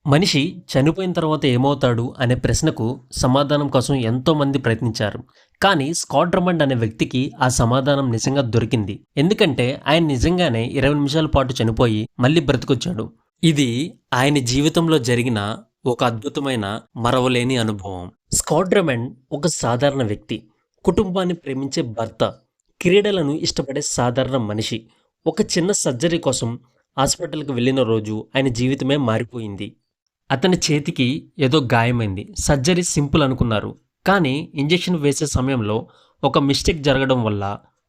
మనిషి చనిపోయిన తర్వాత ఏమవుతాడు అనే ప్రశ్నకు సమాధానం కోసం ఎంతోమంది ప్రయత్నించారు. కానీ స్కాట్ డ్రమండ్ అనే వ్యక్తికి ఆ సమాధానం నిజంగా దొరికింది. ఎందుకంటే ఆయన నిజంగానే 20 నిమిషాల పాటు చనిపోయి మళ్ళీ బ్రతికొచ్చాడు. ఇది ఆయన జీవితంలో జరిగిన ఒక అద్భుతమైన మరవలేని అనుభవం. స్కాట్ డ్రమండ్ ఒక సాధారణ వ్యక్తి. కుటుంబాన్ని ప్రేమించే భర్త. క్రీడలను ఇష్టపడే సాధారణ మనిషి. ఒక చిన్న సర్జరీ కోసం హాస్పిటల్‌కి వెళ్ళిన రోజు ఆయన జీవితమే మారిపోయింది. అతని చేతికి ఏదో గాయమైంది. సర్జరీ సింపుల్ అనుకున్నారు. కానీ ఇంజెక్షన్ వేసే సమయంలో ఒక మిస్టేక్ జరగడం వల్ల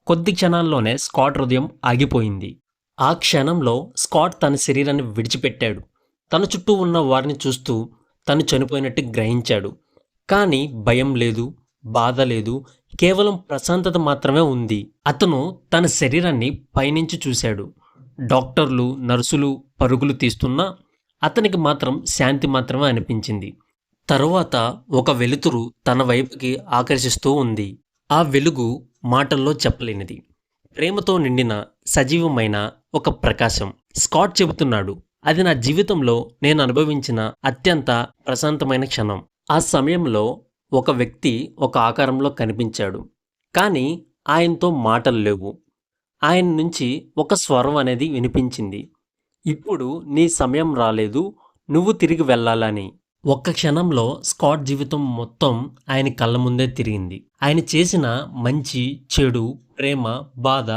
కొద్ది క్షణాల్లోనే స్కాట్ హృదయం ఆగిపోయింది. ఆ క్షణంలో స్కాట్ తన శరీరాన్ని విడిచిపెట్టాడు. తన చుట్టూ ఉన్న వారిని చూస్తూ తను చనిపోయినట్టు గ్రహించాడు. కానీ భయం లేదు, బాధ లేదు, కేవలం ప్రశాంతత మాత్రమే ఉంది. అతను తన శరీరాన్ని పైనుంచి చూశాడు. డాక్టర్లు, నర్సులు పరుగులు తీస్తున్నా అతనికి మాత్రం శాంతి మాత్రమే అనిపించింది. తరువాత ఒక వెలుతురు తన వైపుకి ఆకర్షిస్తూ ఉంది. ఆ వెలుగు మాటల్లో చెప్పలేనిది. ప్రేమతో నిండిన సజీవమైన ఒక ప్రకాశం. స్కాట్ చెబుతున్నాడు, అది నా జీవితంలో నేను అనుభవించిన అత్యంత ప్రశాంతమైన క్షణం. ఆ సమయంలో ఒక వ్యక్తి ఒక ఆకారంలో కనిపించాడు. కానీ ఆయనతో మాటలు లేవు. ఆయన నుంచి ఒక స్వరం అనేది వినిపించింది. ఇప్పుడు నీ సమయం రాలేదు, నువ్వు తిరిగి వెళ్ళాలని. ఒక్క క్షణంలో స్కాట్ జీవితం మొత్తం ఆయన కళ్ళ ముందే తిరిగింది. ఆయన చేసిన మంచి, చెడు, ప్రేమ, బాధ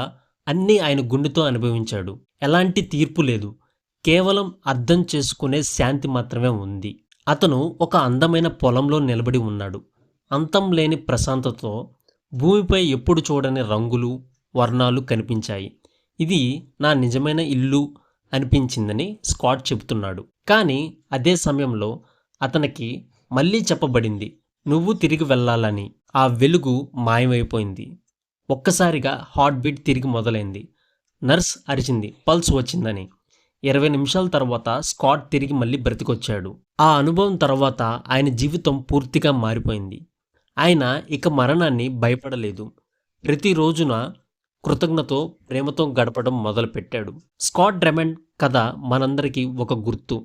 అన్నీ ఆయన గుండెతో అనుభవించాడు. ఎలాంటి తీర్పు లేదు. కేవలం అర్థం చేసుకునే శాంతి మాత్రమే ఉంది. అతను ఒక అందమైన పొలంలో నిలబడి ఉన్నాడు. అంతం లేని ప్రశాంతతతో భూమిపై ఎప్పుడు చూడని రంగులు, వర్ణాలు కనిపించాయి. ఇది నా నిజమైన ఇల్లు అనిపించిందని స్కాట్ చెబుతున్నాడు. కానీ అదే సమయంలో అతనికి మళ్ళీ చెప్పబడింది, నువ్వు తిరిగి వెళ్ళాలని. ఆ వెలుగు మాయమైపోయింది. ఒక్కసారిగా హార్ట్ బీట్ తిరిగి మొదలైంది. నర్స్ అరిచింది, పల్స్ వచ్చిందని. 20 నిమిషాల తర్వాత స్కాట్ తిరిగి మళ్ళీ బ్రతికొచ్చాడు. ఆ అనుభవం తర్వాత ఆయన జీవితం పూర్తిగా మారిపోయింది. ఆయన ఇక మరణాన్ని భయపడలేదు. ప్రతి రోజున కృతజ్ఞతతో, ప్రేమతో గడపడం మొదలుపెట్టాడు. స్కాట్ డ్రమండ్ కథ మనందరికీ ఒక గుర్తు.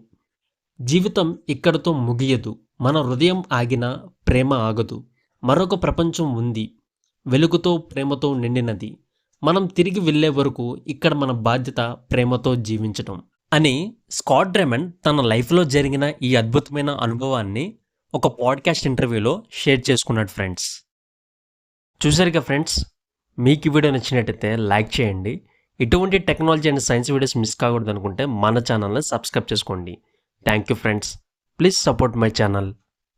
జీవితం ఇక్కడతో ముగియదు. మన హృదయం ఆగినా ప్రేమ ఆగదు. మరొక ప్రపంచం ఉంది, వెలుగుతో, ప్రేమతో నిండినది. మనం తిరిగి వెళ్ళే వరకు ఇక్కడ మన బాధ్యత ప్రేమతో జీవించటం అని స్కాట్ డ్రమండ్ తన లైఫ్లో జరిగిన ఈ అద్భుతమైన అనుభవాన్ని ఒక పాడ్కాస్ట్ ఇంటర్వ్యూలో షేర్ చేసుకున్నాడు ఫ్రెండ్స్. చూసారుగా ఫ్రెండ్స్, మీకు ఈ వీడియో నచ్చినట్టయితే లైక్ చేయండి. ఇటువంటి technology and science videos miss కాకూడదు అనుకుంటే మన ఛానల్ని సబ్స్క్రైబ్ చేసుకోండి. Thank you friends. Please support my channel.